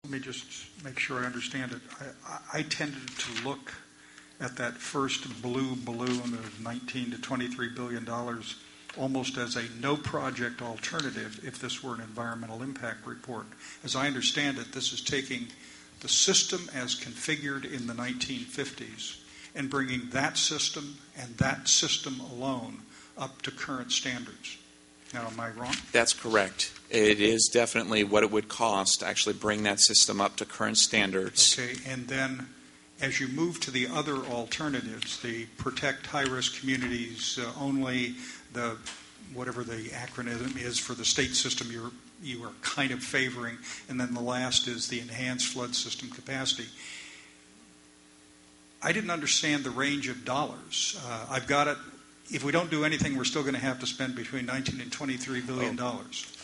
Let me just make sure I understand it. I tended to look at that first blue balloon of $19 to $23 billion almost as a no-project alternative if this were an environmental impact report. As I understand it, this is taking the system as configured in the 1950s and bringing that system and that system alone up to current standards. Now, am I wrong? That's correct. It is definitely what it would cost to actually bring that system up to current standards. Okay, and then as you move to the other alternatives, the protect high-risk communities only, the whatever the acronym is for the state system you are kind of favoring, and then the last is the enhanced flood system capacity. I didn't understand the range of dollars. I've got it. If we don't do anything, we're still going to have to spend between $19 and $23 billion.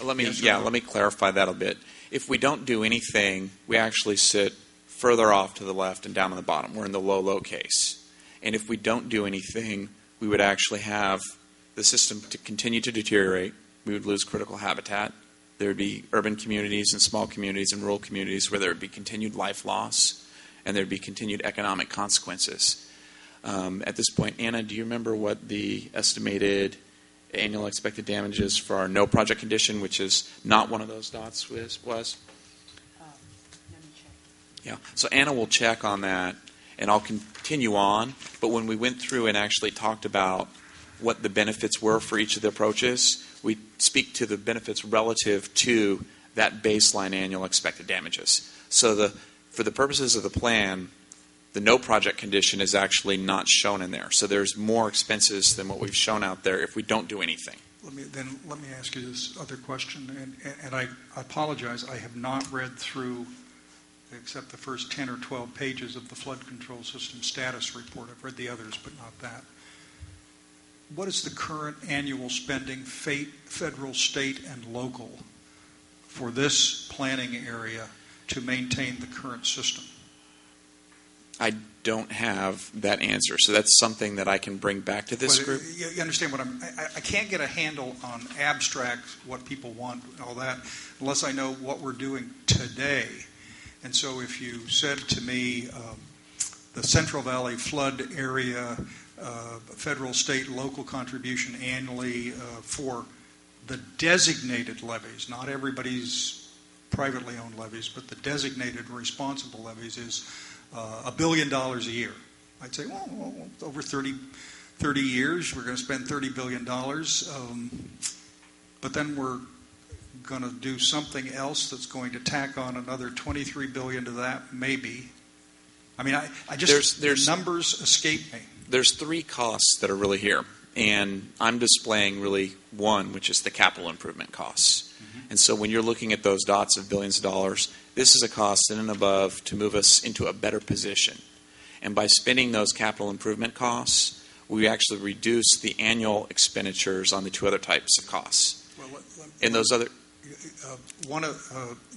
Let me clarify that a bit. If we don't do anything, we actually sit further off to the left and down on the bottom. We're in the low case. And if we don't do anything, we would actually have the system to continue to deteriorate. We would lose critical habitat. There would be urban communities and small communities and rural communities where there would be continued life loss and there would be continued economic consequences. At this point, Anna, do you remember what the estimated annual expected damages for our no project condition, which is not one of those dots, was? Let me check. Yeah. So Anna will check on that, and I'll continue on. But when we went through and actually talked about what the benefits were for each of the approaches, we speak to the benefits relative to that baseline annual expected damages. So for the purposes of the plan, the no project condition is actually not shown in there. So there's more expenses than what we've shown out there if we don't do anything. Let me ask you this other question, and I apologize. I have not read through except the first 10 or 12 pages of the flood control system status report. I've read the others, but not that. What is the current annual spending, federal, state, and local, for this planning area to maintain the current system? I don't have that answer, so that's something that I can bring back to this group. You understand what I can't get a handle on abstract, what people want, and all that, unless I know what we're doing today. And so if you said to me, the Central Valley flood area, federal, state, local contribution annually for the designated levies, not everybody's privately owned levies, but the designated responsible levies is $1 billion a year. I'd say, well, over 30 years, we're going to spend $30 billion. But then we're going to do something else that's going to tack on another $23 billion to that, maybe. I mean, I just, the numbers escape me. There's three costs that are really here. And I'm displaying really one, which is the capital improvement costs. Mm-hmm. And so when you're looking at those dots of billions of dollars, this is a cost in and above to move us into a better position. And by spending those capital improvement costs, we actually reduce the annual expenditures on the two other types of costs. The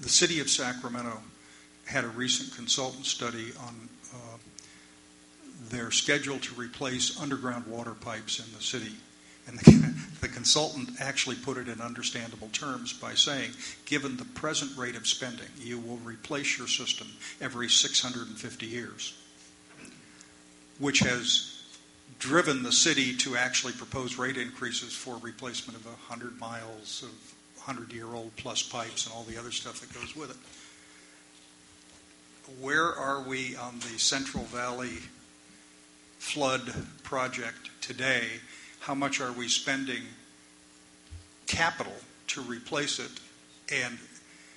city of Sacramento had a recent consultant study on their schedule to replace underground water pipes in the city. And the consultant actually put it in understandable terms by saying, given the present rate of spending, you will replace your system every 650 years, which has driven the city to actually propose rate increases for replacement of 100 miles of 100-year-old plus pipes and all the other stuff that goes with it. Where are we on the Central Valley flood project today? How much are we spending capital to replace it? And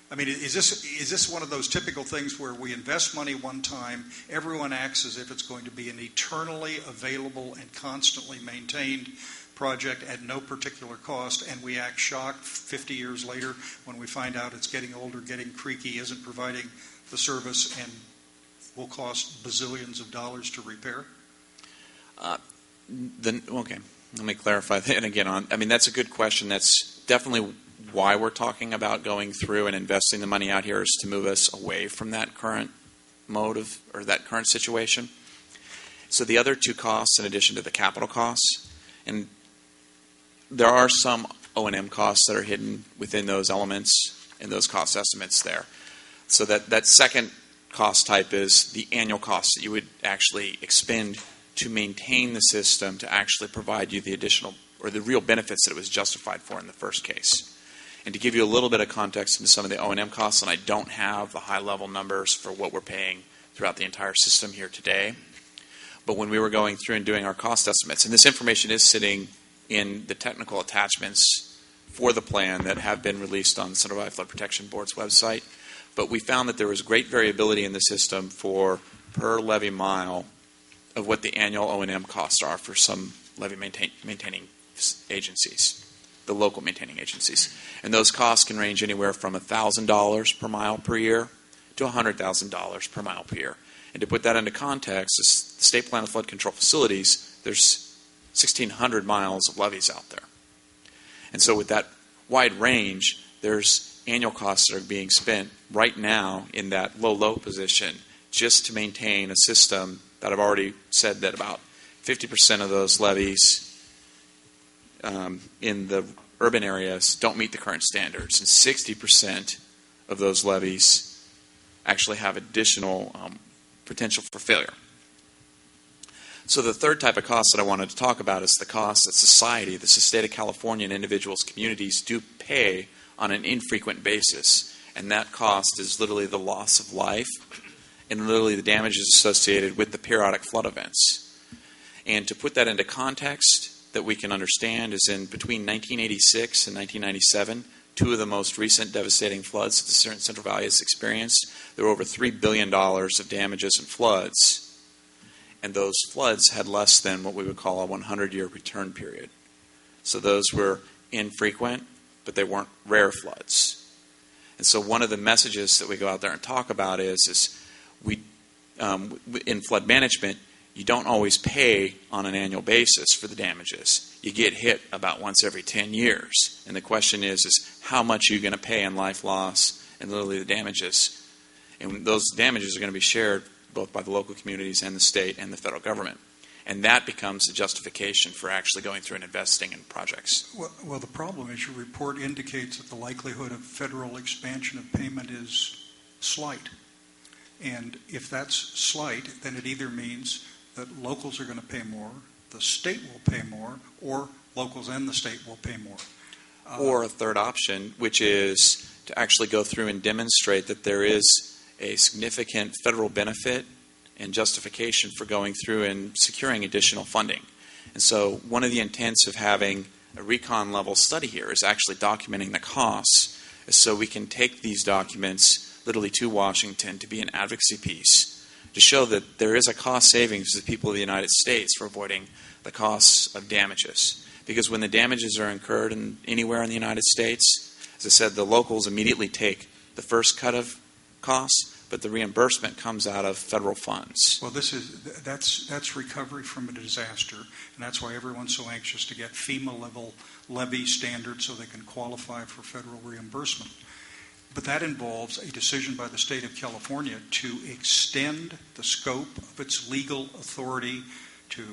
I mean, is this one of those typical things where we invest money one time, everyone acts as if it's going to be an eternally available and constantly maintained project at no particular cost, and we act shocked 50 years later when we find out it's getting older, getting creaky, isn't providing the service, and will cost bazillions of dollars to repair? Okay. Let me clarify that again. That's a good question. That's definitely why we're talking about going through and investing the money out here, is to move us away from that current or that current situation. So the other two costs, in addition to the capital costs, and there are some O&M costs that are hidden within those elements and those cost estimates there. So that second cost type is the annual cost that you would actually expend to maintain the system to actually provide you the additional or the real benefits that it was justified for in the first case. And to give you a little bit of context into some of the O&M costs, and I don't have the high-level numbers for what we're paying throughout the entire system here today, but when we were going through and doing our cost estimates, and this information is sitting in the technical attachments for the plan that have been released on the Central Valley Flood Protection Board's website, but we found that there was great variability in the system for per levee mile of what the annual O&M costs are for some levee maintaining agencies, the local maintaining agencies. And those costs can range anywhere from $1,000 per mile per year to $100,000 per mile per year. And to put that into context, the State Plan of Flood Control Facilities, there's 1,600 miles of levees out there. And so with that wide range, there's annual costs that are being spent right now in that low position just to maintain a system that I've already said that about 50% of those levees in the urban areas don't meet the current standards, and 60% of those levees actually have additional potential for failure. So the third type of cost that I wanted to talk about is the cost that society, the state of California, and individuals, communities do pay on an infrequent basis. And that cost is literally the loss of life and literally the damages associated with the periodic flood events. And to put that into context that we can understand is in between 1986 and 1997, two of the most recent devastating floods that the Central Valley has experienced, there were over $3 billion of damages and floods. And those floods had less than what we would call a 100-year return period. So those were infrequent, but they weren't rare floods. And so one of the messages that we go out there and talk about is we in flood management, you don't always pay on an annual basis for the damages. You get hit about once every 10 years. And the question is how much are you going to pay in life loss and literally the damages? And those damages are going to be shared both by the local communities and the state and the federal government. And that becomes the justification for actually going through and investing in projects. Well, the problem is your report indicates that the likelihood of federal expansion of payment is slight. And if that's slight, then it either means that locals are going to pay more, the state will pay more, or locals and the state will pay more. Or a third option, which is to actually go through and demonstrate that there is a significant federal benefit and justification for going through and securing additional funding. And so one of the intents of having a recon level study here is actually documenting the costs so we can take these documents literally to Washington to be an advocacy piece to show that there is a cost savings to the people of the United States for avoiding the costs of damages. Because when the damages are incurred anywhere in the United States, as I said, the locals immediately take the first cut of costs, but the reimbursement comes out of federal funds. Well, that's recovery from a disaster, and that's why everyone's so anxious to get FEMA level levy standards so they can qualify for federal reimbursement. But that involves a decision by the state of California to extend the scope of its legal authority to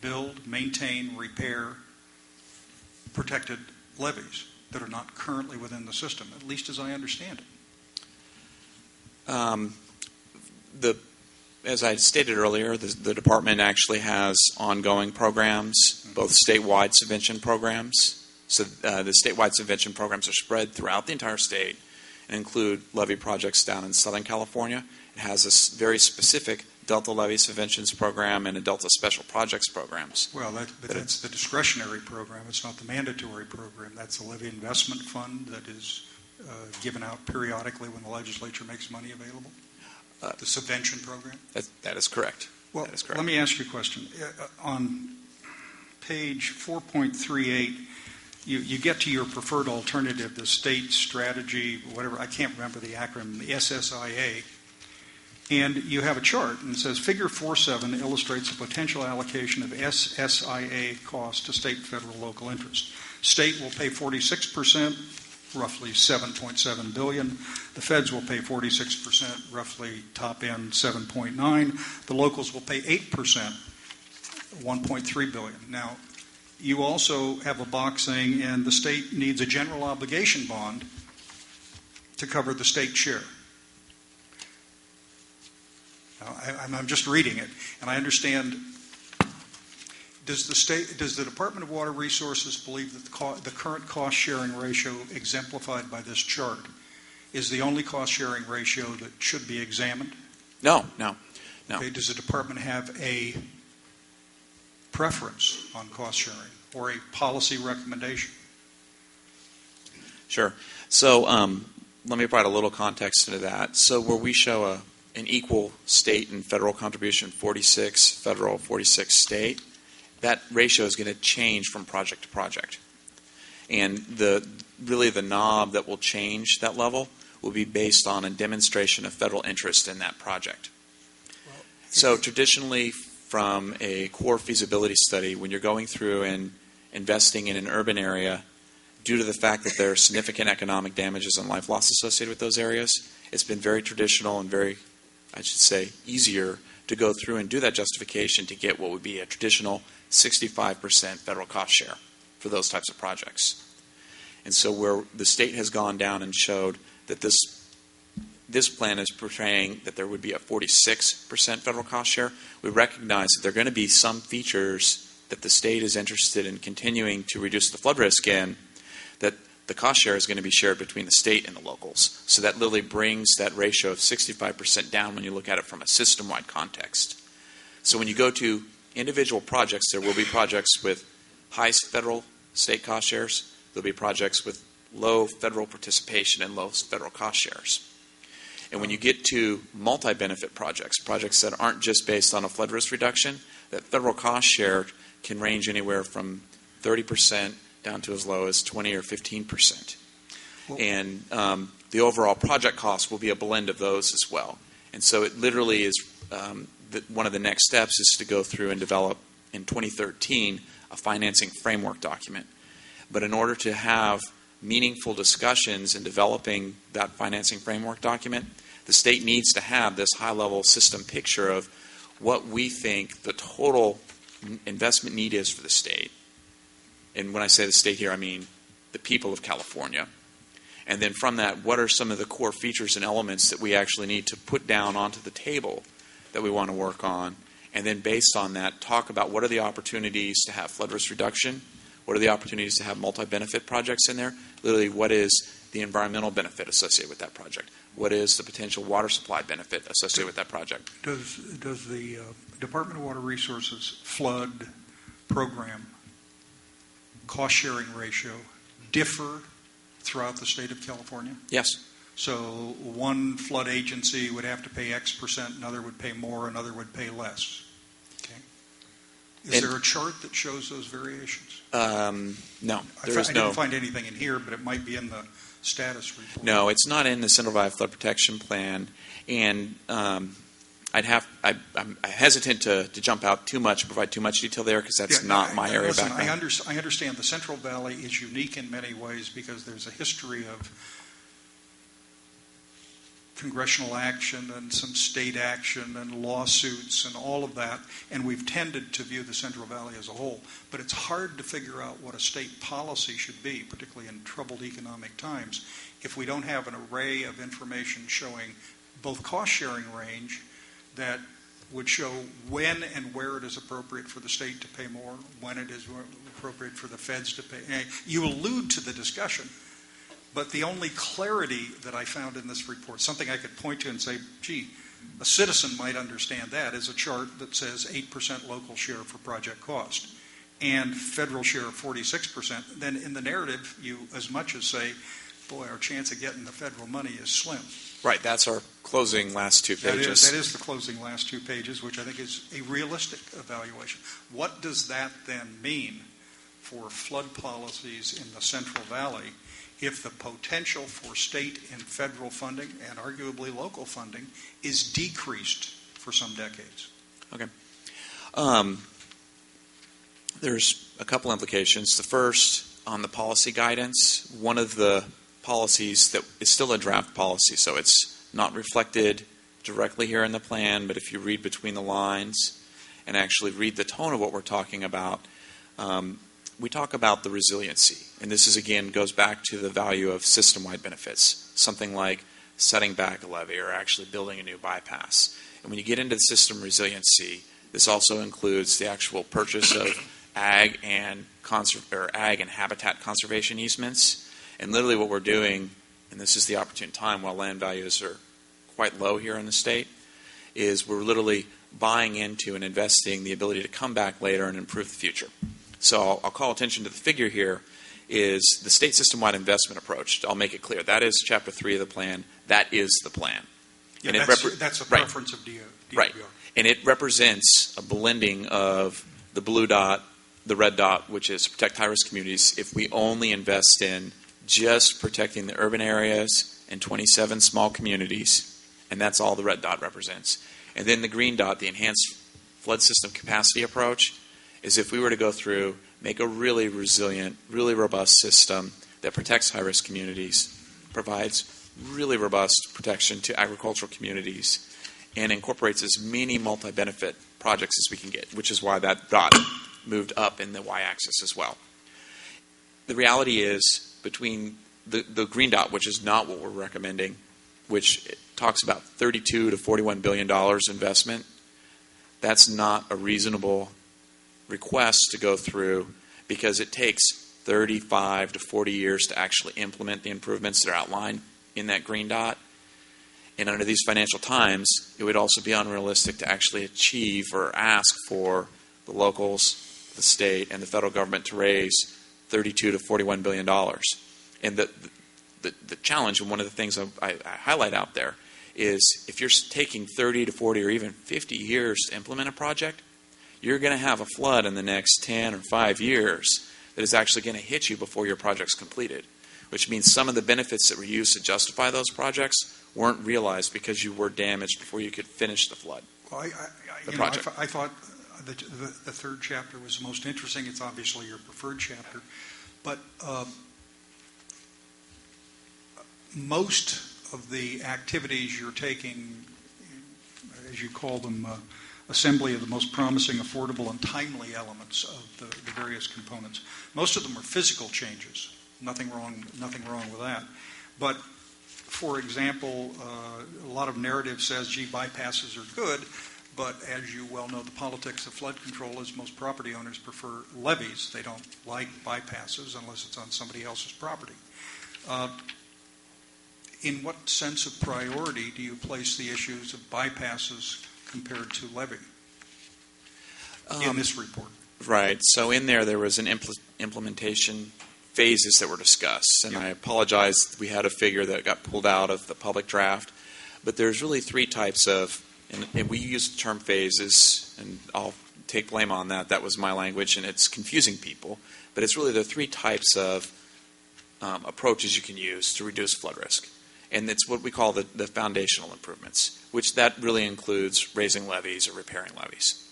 build, maintain, repair protected levees that are not currently within the system, at least as I understand it. As I stated earlier, the department actually has ongoing programs, both statewide subvention programs. So the statewide subvention programs are spread throughout the entire state and include levee projects down in Southern California. It has a very specific Delta Levee Subventions program and a Delta Special Projects programs. Well, that's the discretionary program. It's not the mandatory program. That's a levee investment fund that is given out periodically when the legislature makes money available? The subvention program? That is correct. Well, that is correct. Let me ask you a question. On page 4.38, you get to your preferred alternative, the state strategy, whatever, I can't remember the acronym, the SSIA, and you have a chart, and it says Figure 4.7 illustrates the potential allocation of SSIA costs to state, federal, local interest. State will pay 46%. Roughly $7.7 billion. The feds will pay 46%, roughly top end $7.9. The locals will pay 8%, $1.3 billion. Now, you also have a box saying, and the state needs a general obligation bond to cover the state share. I'm just reading it, and I understand. Does the Department of Water Resources believe that the current cost-sharing ratio exemplified by this chart is the only cost-sharing ratio that should be examined? No. Okay, does the department have a preference on cost-sharing or a policy recommendation? Sure. So let me provide a little context into that. So where we show an equal state and federal contribution, 46 federal, 46 state, that ratio is going to change from project to project. And really the knob that will change that level will be based on a demonstration of federal interest in that project. So traditionally, from a core feasibility study, when you're going through and investing in an urban area, due to the fact that there are significant economic damages and life loss associated with those areas, it's been very traditional and very, I should say, easier to go through and do that justification to get what would be a traditional 65% federal cost share for those types of projects. And so where the state has gone down and showed that this plan is portraying that there would be a 46% federal cost share, we recognize that there are going to be some features that the state is interested in continuing to reduce the flood risk in, that the cost share is going to be shared between the state and the locals. So that literally brings that ratio of 65% down when you look at it from a system-wide context. So when you go to individual projects, there will be projects with high federal state cost shares. There will be projects with low federal participation and low federal cost shares. And when you get to multi-benefit projects, projects that aren't just based on a flood risk reduction, that federal cost share can range anywhere from 30% down to as low as 20 or 15%. And the overall project cost will be a blend of those as well. And so it literally is one of the next steps is to go through and develop in 2013 a financing framework document. But in order to have meaningful discussions in developing that financing framework document, the state needs to have this high-level system picture of what we think the total investment need is for the state. And when I say the state here, I mean the people of California. And then from that, what are some of the core features and elements that we actually need to put down onto the table that we want to work on? And then based on that, talk about what are the opportunities to have flood risk reduction, what are the opportunities to have multi-benefit projects in there, literally what is the environmental benefit associated with that project, what is the potential water supply benefit associated with that project. Does the Department of Water Resources flood program cost-sharing ratio differ throughout the state of California? Yes. So one flood agency would have to pay X percent, another would pay more, another would pay less. Okay. Is there a chart that shows those variations? No, I didn't find anything in here, but it might be in the status report. No, it's not in the Central Valley Flood Protection Plan, and I'm hesitant to jump out too much, provide too much detail there, because that's not my area of background. I understand the Central Valley is unique in many ways because there's a history of congressional action and some state action and lawsuits and all of that, and we've tended to view the Central Valley as a whole. But it's hard to figure out what a state policy should be, particularly in troubled economic times, if we don't have an array of information showing both cost-sharing range that would show when and where it is appropriate for the state to pay more, when it is appropriate for the feds to pay. You allude to the discussion, but the only clarity that I found in this report, something I could point to and say, gee, a citizen might understand that, is a chart that says 8% local share for project cost and federal share of 46%. Then in the narrative, you as much as say, boy, our chance of getting the federal money is slim. Right, that's our closing last two pages. That is the closing last two pages, which I think is a realistic evaluation. What does that then mean for flood policies in the Central Valley if the potential for state and federal funding, and arguably local funding, is decreased for some decades? Okay. There's a couple implications. The first, on the policy guidance, one of the policies that is still a draft policy, so it's not reflected directly here in the plan, but if you read between the lines and actually read the tone of what we're talking about, we talk about the resiliency. And this is, again, goes back to the value of system-wide benefits. Something like setting back a levee or actually building a new bypass. And when you get into the system resiliency, this also includes the actual purchase of ag and habitat conservation easements. And literally what we're doing, and this is the opportune time while land values are quite low here in the state, is we're literally buying into and investing the ability to come back later and improve the future. So I'll call attention to the figure here is the state system-wide investment approach. I'll make it clear. That is Chapter 3 of the plan. That is the plan. Yeah, and that's a preference of DOBR. Right. And it represents a blending of the blue dot, the red dot, which is protect high-risk communities. If we only invest in just protecting the urban areas and 27 small communities, and that's all the red dot represents. And then the green dot, the enhanced flood system capacity approach, is if we were to go through, make a really resilient, really robust system that protects high-risk communities, provides really robust protection to agricultural communities, and incorporates as many multi-benefit projects as we can get, which is why that dot moved up in the y-axis as well. The reality is between the green dot, which is not what we're recommending, which talks about $32 to $41 billion investment, that's not a reasonable request to go through because it takes 35 to 40 years to actually implement the improvements that are outlined in that green dot. And under these financial times, it would also be unrealistic to actually achieve or ask for the locals, the state, and the federal government to raise $32 to $41 billion. And the challenge, and one of the things I highlight out there, is if you're taking 30 to 40 or even 50 years to implement a project, you're going to have a flood in the next 10 or 5 years that is actually going to hit you before your project's completed, which means some of the benefits that were used to justify those projects weren't realized because you were damaged before you could finish the flood. Well, I thought the third chapter was the most interesting. It's obviously your preferred chapter. But most of the activities you're taking, as you call them, assembly of the most promising, affordable, and timely elements of the various components. Most of them are physical changes. Nothing wrong with that. But, for example, a lot of narrative says, gee, bypasses are good, but as you well know, the politics of flood control is most property owners prefer levees. They don't like bypasses unless it's on somebody else's property. In what sense of priority do you place the issues of bypasses compared to levee in this report? Right. So in there was an implementation phases that were discussed. And I apologize, we had a figure that got pulled out of the public draft. But there's really three types of, and we use the term phases, and I'll take blame on that. That was my language, and it's confusing people. But it's really the three types of approaches you can use to reduce flood risk. And it's what we call the foundational improvements, which that really includes raising levees or repairing levees.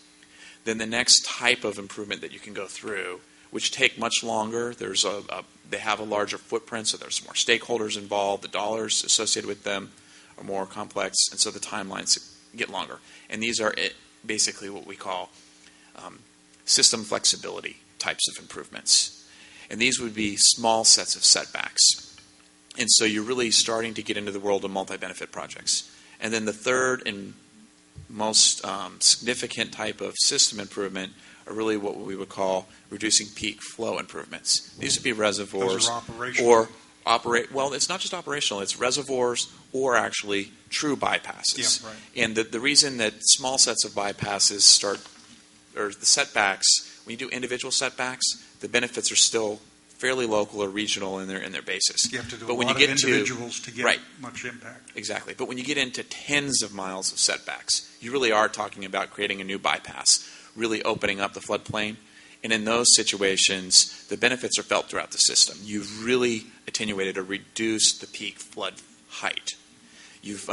Then the next type of improvement that you can go through, which take much longer, they have a larger footprint, so there's more stakeholders involved, the dollars associated with them are more complex, and so the timelines get longer. And these are basically what we call system flexibility types of improvements. And these would be small sets of setbacks. And so you're really starting to get into the world of multi-benefit projects. And then the third and most significant type of system improvement are really what we would call reducing peak flow improvements. These would be reservoirs. Those are operational. Well, it's not just operational. It's reservoirs or actually true bypasses. Yeah, right. And the reason that small sets of bypasses or the setbacks, when you do individual setbacks, the benefits are still fairly local or regional in their basis. You have to do but a when lot you of get individuals to get right, much impact. Exactly. But when you get into tens of miles of setbacks, you really are talking about creating a new bypass, really opening up the floodplain. And in those situations, the benefits are felt throughout the system. You've really attenuated or reduced the peak flood height. You've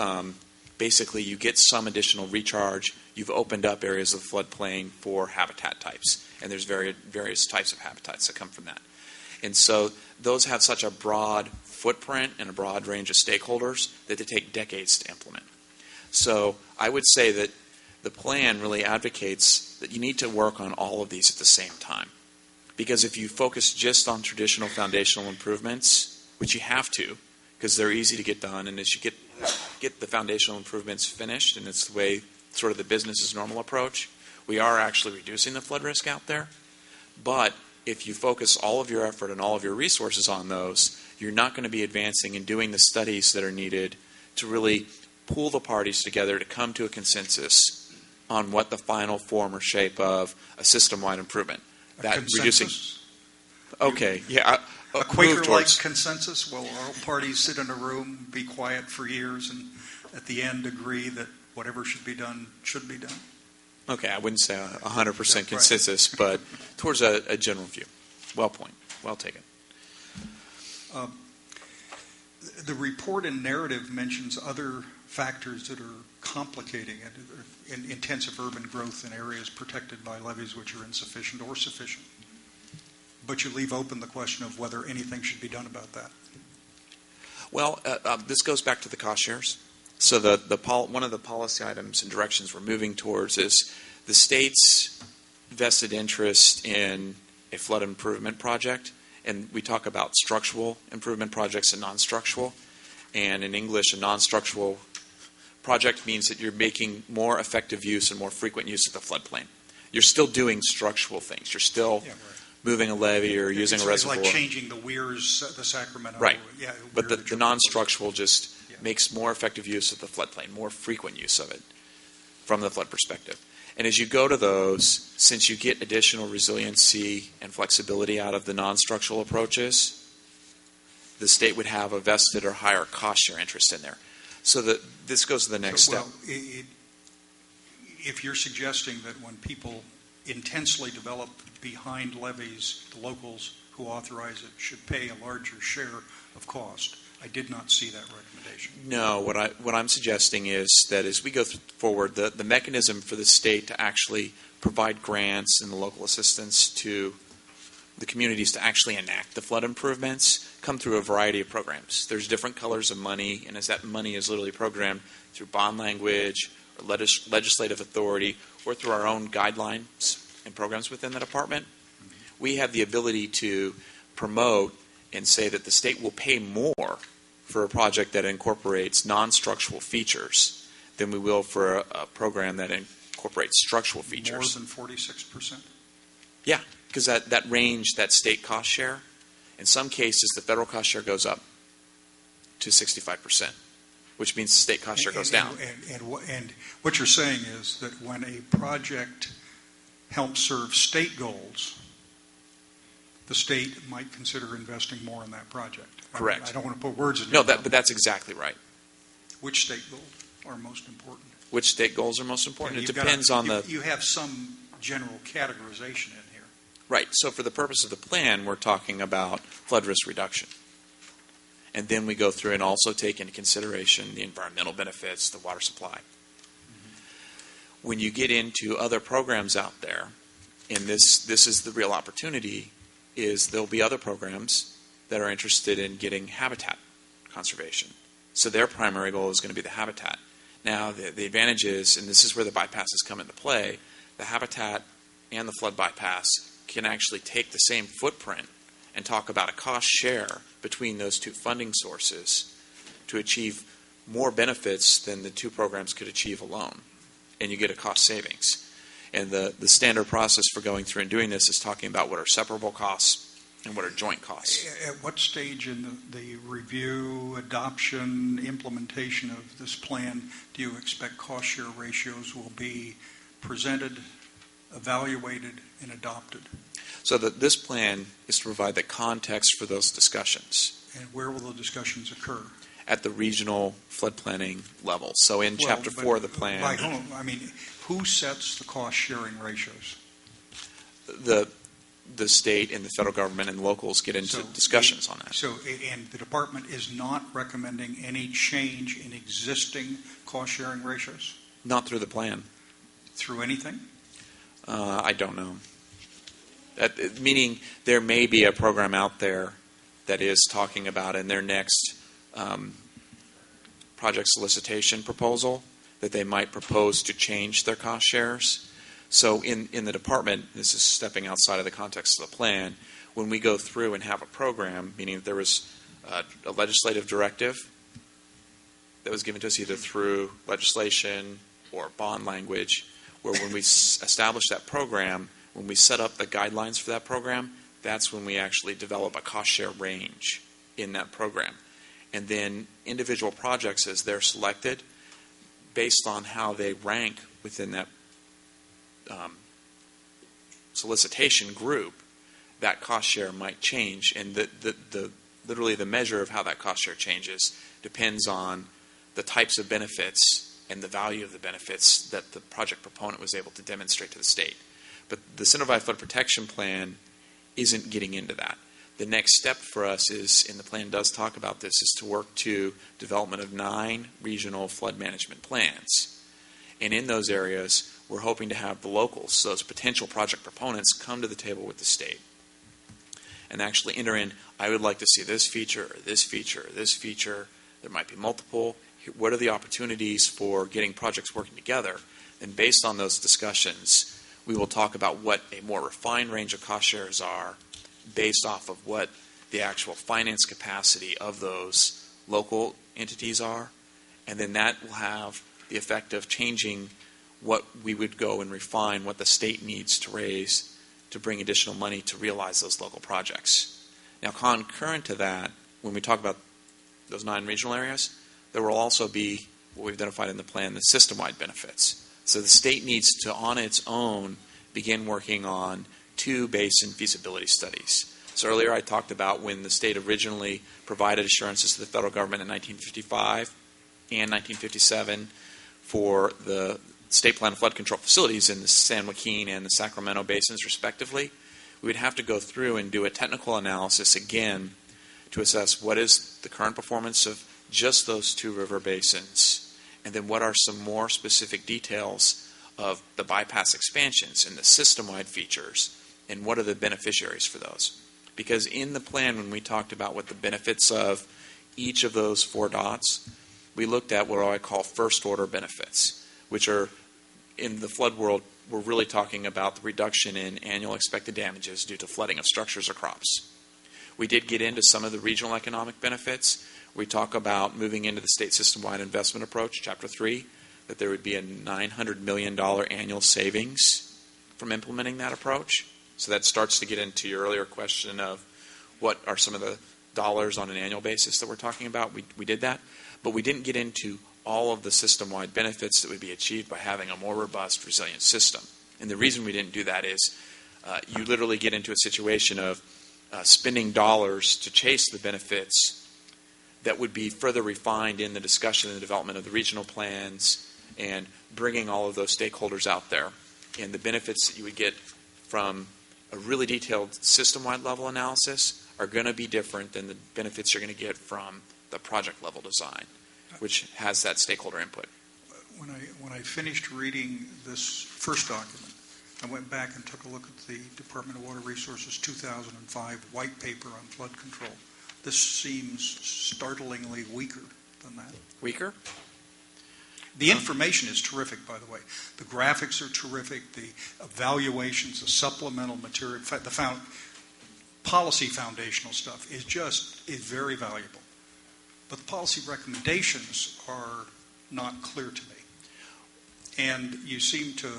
basically, you get some additional recharge. You've opened up areas of the floodplain for habitat types. And there's various types of habitats that come from that. And so those have such a broad footprint and a broad range of stakeholders that they take decades to implement. So I would say that the plan really advocates that you need to work on all of these at the same time. Because if you focus just on traditional foundational improvements, which you have to, because they're easy to get done, and as you get get the foundational improvements finished, and it's the way sort of the business as normal approach, we are actually reducing the flood risk out there. But if you focus all of your effort and all of your resources on those, you're not going to be advancing and doing the studies that are needed to really pull the parties together to come to a consensus on what the final form or shape of a system-wide improvement. A consensus? Okay, yeah. A Quaker-like consensus? Will all parties sit in a room, be quiet for years, and at the end agree that whatever should be done should be done? Okay, I wouldn't say 100% consensus, but towards a general view. Well taken. The report and narrative mentions other factors that are complicating it, intensive urban growth in areas protected by levees which are insufficient or sufficient. But you leave open the question of whether anything should be done about that. Well, this goes back to the cost shares. So one of the policy items and directions we're moving towards is the state's vested interest in a flood improvement project. And we talk about structural improvement projects and non-structural. And in English, a non-structural project means that you're making more effective use and more frequent use of the floodplain. You're still doing structural things. You're still moving a levee or using a reservoir. It's like changing the weirs, the Sacramento. Right. Yeah, but the non-structural just makes more effective use of the floodplain, more frequent use of it from the flood perspective. And as you go to those, since you get additional resiliency and flexibility out of the non-structural approaches, the state would have a vested or higher cost share interest in there. So this goes to the next step. If you're suggesting that when people intensely develop behind levees, the locals who authorize it should pay a larger share of cost, I did not see that recommendation. No, what I'm suggesting is that as we go forward, the mechanism for the state to actually provide grants and the local assistance to the communities to actually enact the flood improvements come through a variety of programs. There's different colors of money, and as that money is literally programmed through bond language or legislative authority or through our own guidelines and programs within the department, we have the ability to promote and say that the state will pay more for a project that incorporates non-structural features than we will for a program that incorporates structural features. More than 46%? Yeah, because that range, that state cost share, in some cases the federal cost share goes up to 65%, which means the state cost share goes down. And what you're saying is that when a project helps serve state goals, the state might consider investing more in that project. Correct. I don't want to put words in your mouth. But that's exactly right. Which state goals are most important? Which state goals are most important? And it depends on the... You have some general categorization in here. Right. So for the purpose of the plan, we're talking about flood risk reduction. And then we go through and also take into consideration the environmental benefits, the water supply. Mm-hmm. When you get into other programs out there, and this is the real opportunity, is there'll be other programs that are interested in getting habitat conservation. So their primary goal is going to be the habitat. Now, the advantage is, and this is where the bypasses come into play, the habitat and the flood bypass can actually take the same footprint and talk about a cost share between those two funding sources to achieve more benefits than the two programs could achieve alone. And you get a cost savings. And the standard process for going through and doing this is talking about what are separable costs and what are joint costs. At what stage in the review, adoption, implementation of this plan do you expect cost share ratios will be presented, evaluated, and adopted? So this plan is to provide the context for those discussions. And where will the discussions occur? At the regional flood planning level. So in Chapter 4 of the plan... By whom? I mean, who sets the cost sharing ratios? The state and the federal government and locals get into discussions on that. So, and the department is not recommending any change in existing cost-sharing ratios? Not through the plan. Through anything? I don't know. Meaning there may be a program out there that is talking about in their next project solicitation proposal that they might propose to change their cost shares. So in the department, this is stepping outside of the context of the plan, when we go through and have a program, meaning that there was a legislative directive that was given to us either through legislation or bond language, where when we establish that program, when we set up the guidelines for that program, that's when we actually develop a cost share range in that program. And then individual projects, as they're selected, based on how they rank within that solicitation group, that cost share might change. And literally the measure of how that cost share changes depends on the types of benefits and the value of the benefits that the project proponent was able to demonstrate to the state. But the Simplified Flood Protection Plan isn't getting into that. The next step for us is, and the plan does talk about this, is to work to development of 9 regional flood management plans. And in those areas, we're hoping to have the locals, those potential project proponents, come to the table with the state and actually enter in, I would like to see this feature, or this feature, or this feature. There might be multiple. What are the opportunities for getting projects working together? And based on those discussions, we will talk about what a more refined range of cost shares are based off of what the actual finance capacity of those local entities are. And then that will have the effect of changing what we would go and refine what the state needs to raise to bring additional money to realize those local projects. Now, concurrent to that, when we talk about those 9 regional areas, there will also be what we've identified in the plan, the system-wide benefits. So the state needs to, on its own, begin working on 2 basin feasibility studies. So earlier I talked about when the state originally provided assurances to the federal government in 1955 and 1957 for the state plan of flood control facilities in the San Joaquin and the Sacramento basins, respectively. We would have to go through and do a technical analysis again to assess what is the current performance of just those 2 river basins, and then what are some more specific details of the bypass expansions and the system-wide features, and what are the beneficiaries for those. Because in the plan, when we talked about what the benefits of each of those 4 dots, we looked at what I call first-order benefits, which are, in the flood world, we're really talking about the reduction in annual expected damages due to flooding of structures or crops. We did get into some of the regional economic benefits. We talk about moving into the state system-wide investment approach, Chapter 3, that there would be a $900 million annual savings from implementing that approach. So that starts to get into your earlier question of what are some of the dollars on an annual basis that we're talking about. We did that, but we didn't get into all of the system-wide benefits that would be achieved by having a more robust, resilient system. And the reason we didn't do that is you literally get into a situation of spending dollars to chase the benefits that would be further refined in the discussion and the development of the regional plans and bringing all of those stakeholders out there. And the benefits that you would get from a really detailed system-wide level analysis are going to be different than the benefits you're going to get from the project level design, which has that stakeholder input. When I finished reading this first document, I went back and took a look at the Department of Water Resources 2005 white paper on flood control. This seems startlingly weaker than that. Weaker? The information is terrific, by the way. The graphics are terrific. The evaluations, the supplemental material, the policy foundational stuff is very valuable. But the policy recommendations are not clear to me. And you seem to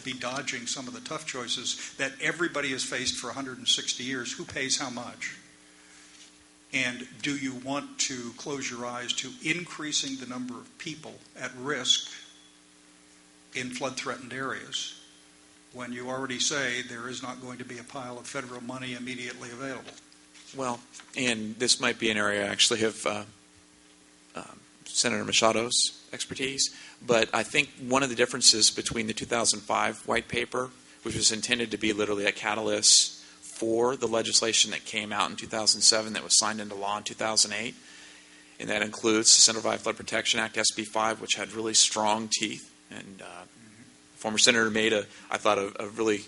be dodging some of the tough choices that everybody has faced for 160 years. Who pays how much? And do you want to close your eyes to increasing the number of people at risk in flood-threatened areas when you already say there is not going to be a pile of federal money immediately available? Well, and this might be an area actually of Senator Machado's expertise, but I think one of the differences between the 2005 white paper, which was intended to be literally a catalyst for the legislation that came out in 2007 that was signed into law in 2008, and that includes the Simplified Flood Protection Act, SB 5, which had really strong teeth, and former senator made I thought a really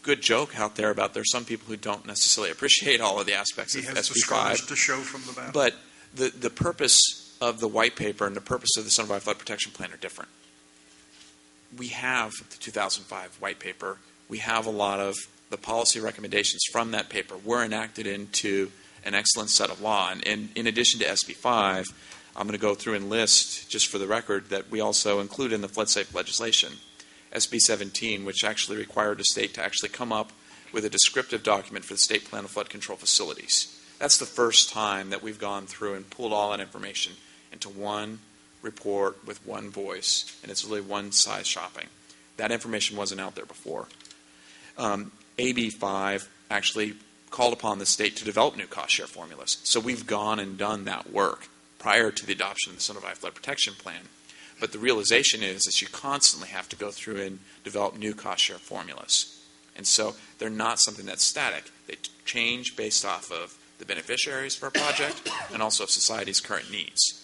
good joke out there about there's some people who don't necessarily appreciate all of the aspects of SB 5. He has the scars to show from the battle. But the purpose of the white paper and the purpose of the Simplified Flood Protection Plan are different. We have the 2005 white paper. We have a lot of the policy recommendations from that paper were enacted into an excellent set of law. And in addition to SB 5, I'm going to go through and list, just for the record, that we also include in the flood safe legislation, SB 17, which actually required the state to actually come up with a descriptive document for the state plan of flood control facilities. That's the first time that we've gone through and pulled all that information into one report with one voice, and it's really one size shopping. That information wasn't out there before. AB 5 actually called upon the state to develop new cost share formulas. So we've gone and done that work prior to the adoption of the Center Flood Protection Plan. But the realization is that you constantly have to go through and develop new cost share formulas. And so they're not something that's static. They change based off of the beneficiaries for a project and also society's current needs.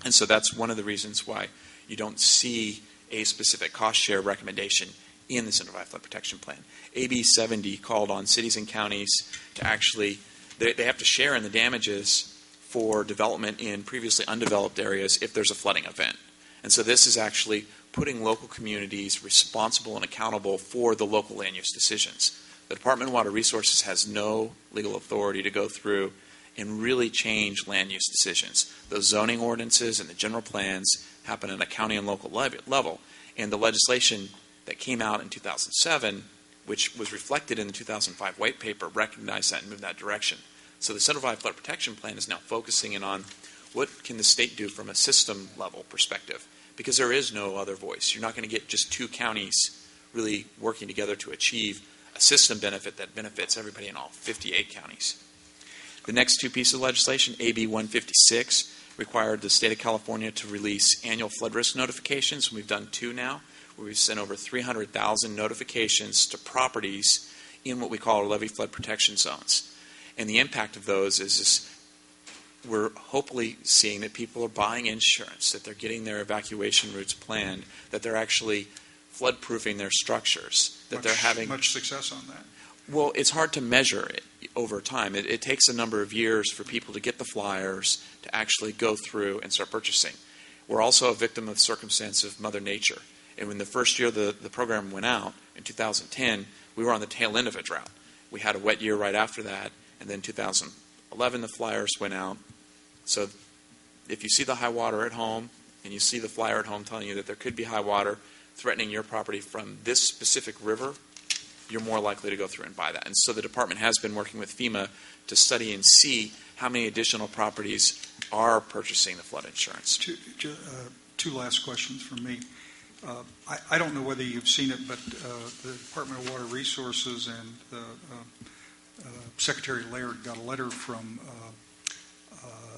And so that's one of the reasons why you don't see a specific cost share recommendation in the Simplified Flood Protection Plan. AB 70 called on cities and counties to actually, they have to share in the damages for development in previously undeveloped areas if there's a flooding event. And so this is actually putting local communities responsible and accountable for the local land use decisions. The Department of Water Resources has no legal authority to go through and really change land use decisions. Those zoning ordinances and the general plans happen at a county and local level. And the legislation that came out in 2007, which was reflected in the 2005 white paper, recognized that and moved that direction. So the Simplified Flood Protection Plan is now focusing in on what can the state do from a system level perspective, because there is no other voice. You're not going to get just two counties really working together to achieve a system benefit that benefits everybody in all 58 counties. The next two pieces of legislation, AB 156, required the state of California to release annual flood risk notifications. We've done two now, where we've sent over 300,000 notifications to properties in what we call our levee flood protection zones. And the impact of those is we're hopefully seeing that people are buying insurance, that they're getting their evacuation routes planned, that they're actually flood-proofing their structures, that they're having much success on that. Well, it's hard to measure it over time. It takes a number of years for people to get the flyers, to actually go through and start purchasing. We're also a victim of the circumstance of Mother Nature. And when the first year the program went out, in 2010, we were on the tail end of a drought. We had a wet year right after that, and then 2011 the flyers went out. So if you see the high water at home, and you see the flyer at home telling you that there could be high water threatening your property from this specific river, you're more likely to go through and buy that. And so the department has been working with FEMA to study and see how many additional properties are purchasing the flood insurance. Two last questions from me. I don't know whether you've seen it, but the Department of Water Resources and Secretary Laird got a letter from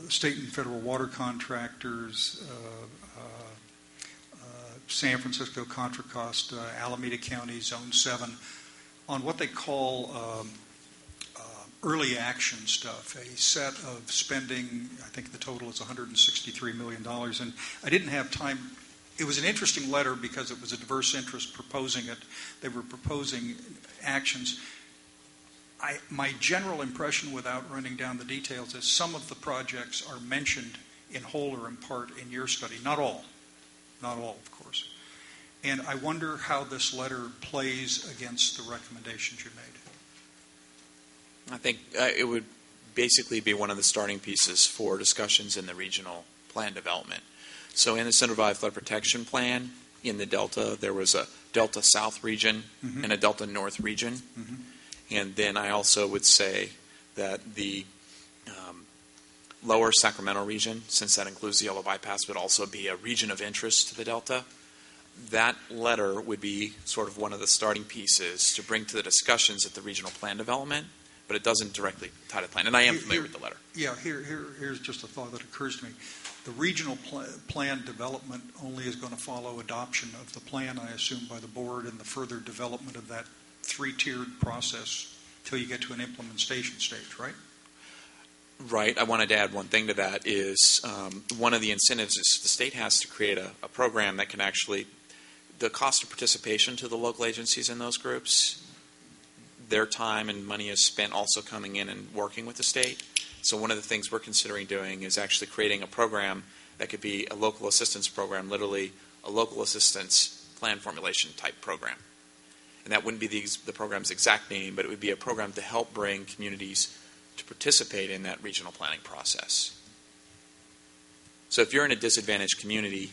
state and federal water contractors, San Francisco, Contra Costa, Alameda County, Zone 7, on what they call early action stuff, a set of spending. I think the total is $163 million. And I didn't have time. It was an interesting letter because it was a diverse interest proposing it. They were proposing actions. My general impression, without running down the details, is some of the projects are mentioned in whole or in part in your study. Not all, of course. And I wonder how this letter plays against the recommendations you made. I think it would basically be one of the starting pieces for discussions in the regional plan development. So in the Central-Valley Flood Protection Plan, in the Delta, there was a Delta South region and a Delta North region. And then I also would say that the lower Sacramento region, since that includes the Yellow Bypass, would also be a region of interest to the Delta. That letter would be sort of one of the starting pieces to bring to the discussions at the regional plan development, but it doesn't directly tie to the plan. And I am familiar with the letter. Yeah, here's just a thought that occurs to me. The regional plan development only is going to follow adoption of the plan, I assume, by the board and the further development of that three-tiered process till you get to an implementation stage, right? Right. I wanted to add one thing to that is one of the incentives is the state has to create a program that can actually, the cost of participation to the local agencies in those groups, their time and money is spent also coming in and working with the state. So one of the things we're considering doing is actually creating a program that could be a local assistance program, literally a local assistance plan formulation type program. And that wouldn't be the program's exact name, but it would be a program to help bring communities to participate in that regional planning process. So if you're in a disadvantaged community,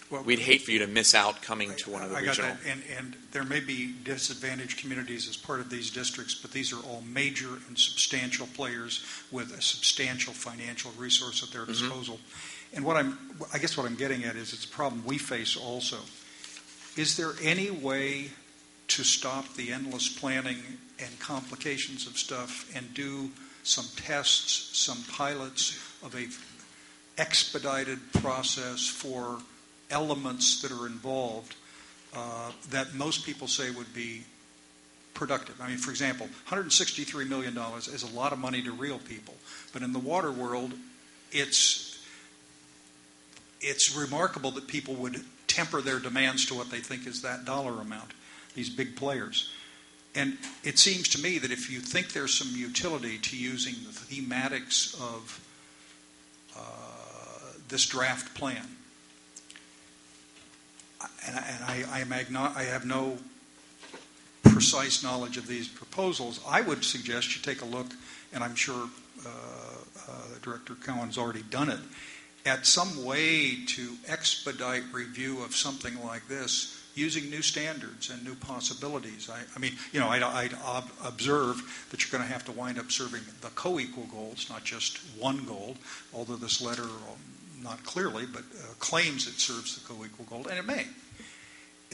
Well, we'd hate for you to miss out coming to one of the I regional. got that, and there may be disadvantaged communities as part of these districts, but these are all major and substantial players with a substantial financial resource at their disposal. And I guess what I'm getting at is it's a problem we face also. Is there any way to stop the endless planning and complications of stuff and do some tests, some pilots of a expedited process for elements that are involved that most people say would be productive? I mean, for example, $163 million is a lot of money to real people, but in the water world, it's remarkable that people would temper their demands to what they think is that dollar amount, these big players. And it seems to me that if you think there's some utility to using the thematics of this draft plan, and I have no precise knowledge of these proposals, I would suggest you take a look, and I'm sure Director Cohen's already done it, at some way to expedite review of something like this using new standards and new possibilities. I'd observe that you're going to have to wind up serving the co-equal goals, not just one goal, although this letter, not clearly, but claims it serves the co-equal goal, and it may.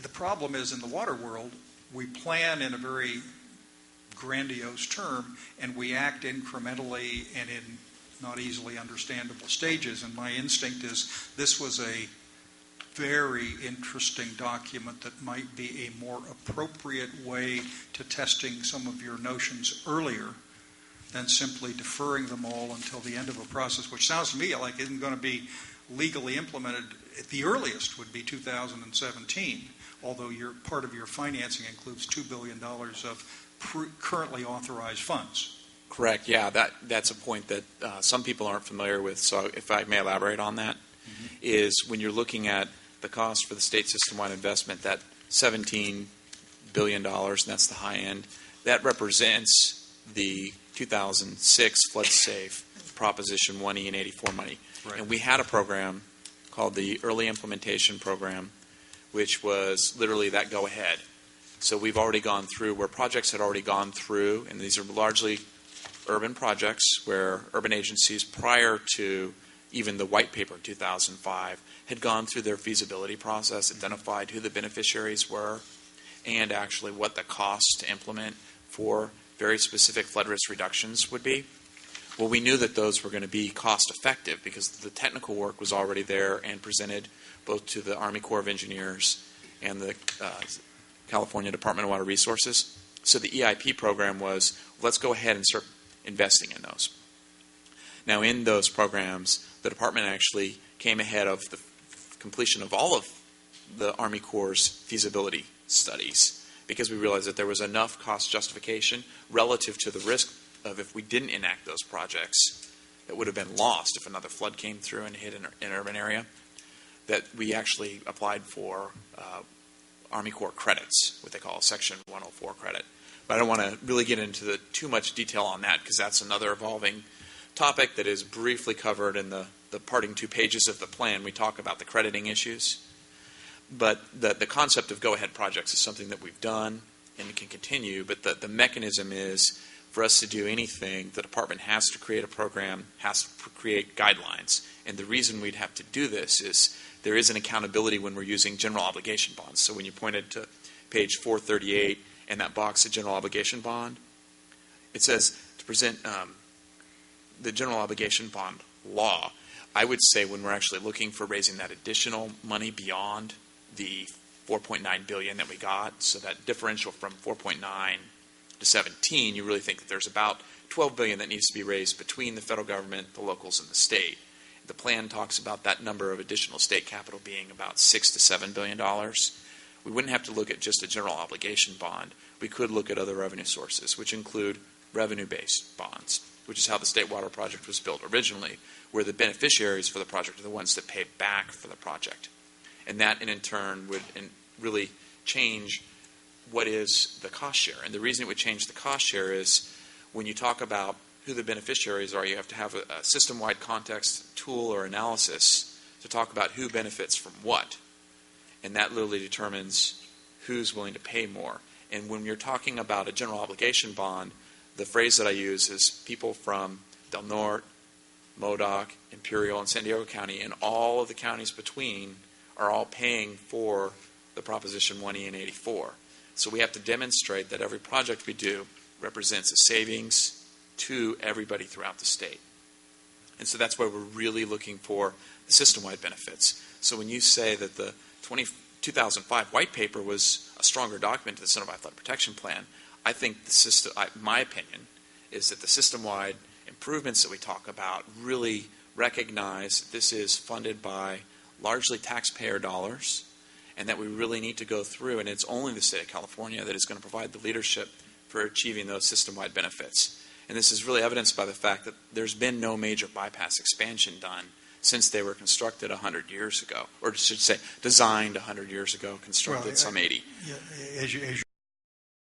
The problem is in the water world, we plan in a very grandiose term, and we act incrementally and in not easily understandable stages. And my instinct is this was a very interesting document that might be a more appropriate way to testing some of your notions earlier than simply deferring them all until the end of a process, which sounds to me like isn't going to be legally implemented. At the earliest would be 2017, although part of your financing includes $2 billion of currently authorized funds. Correct. Yeah, that's a point that some people aren't familiar with. So if I may elaborate on that, is when you're looking at the cost for the state system-wide investment, that $17 billion, and that's the high end, that represents the 2006 Flood Safe Proposition 1E and 84 money. Right. And we had a program called the Early Implementation Program, which was literally that go-ahead. So we've already gone through where projects had already gone through, and these are largely urban projects where urban agencies, prior to even the white paper in 2005, had gone through their feasibility process, identified who the beneficiaries were, and actually what the cost to implement for very specific flood risk reductions would be. Well, we knew that those were going to be cost effective because the technical work was already there and presented both to the Army Corps of Engineers and the California Department of Water Resources. So the EIP program was, let's go ahead and start investing in those. Now, in those programs, the department actually came ahead of the completion of all of the Army Corps' feasibility studies because we realized that there was enough cost justification relative to the risk of if we didn't enact those projects that would have been lost if another flood came through and hit an urban area, that we actually applied for Army Corps credits, what they call a Section 104 credit. But I don't want to really get into too much detail on that because that's another evolving topic that is briefly covered in the parting 2 pages of the plan. We talk about the crediting issues. But the concept of go-ahead projects is something that we've done and can continue. But the mechanism is for us to do anything, the department has to create a program, has to create guidelines. And the reason we'd have to do this is there is an accountability when we're using general obligation bonds. So when you pointed to page 438 and that box, the general obligation bond, it says to present the general obligation bond law. I would say when we're actually looking for raising that additional money beyond the $4.9 billion that we got, so that differential from 4.9 to 17, you really think that there's about $12 billion that needs to be raised between the federal government, the locals, and the state. The plan talks about that number of additional state capital being about $6 to $7 billion. We wouldn't have to look at just a general obligation bond. We could look at other revenue sources, which include revenue-based bonds, which is how the State Water Project was built originally, where the beneficiaries for the project are the ones that pay back for the project. And that, in turn, would really change what is the cost share. And the reason it would change the cost share is when you talk about who the beneficiaries are, you have to have a system-wide context tool or analysis to talk about who benefits from what. And that literally determines who's willing to pay more. And when you're talking about a general obligation bond, the phrase that I use is people from Del Norte, Modoc, Imperial, and San Diego County, and all of the counties between are all paying for the Proposition 1E and 84. So we have to demonstrate that every project we do represents a savings to everybody throughout the state. And so that's why we're really looking for the system-wide benefits. So when you say that the 2005 white paper was a stronger document to the Center-wide Flood Protection Plan, I think the system, my opinion, is that the system-wide improvements that we talk about really recognize that this is funded by largely taxpayer dollars, and that we really need to go through, and it's only the state of California that is going to provide the leadership for achieving those system-wide benefits. And this is really evidenced by the fact that there's been no major bypass expansion done since they were constructed 100 years ago, or I should say designed 100 years ago, constructed some 80. As you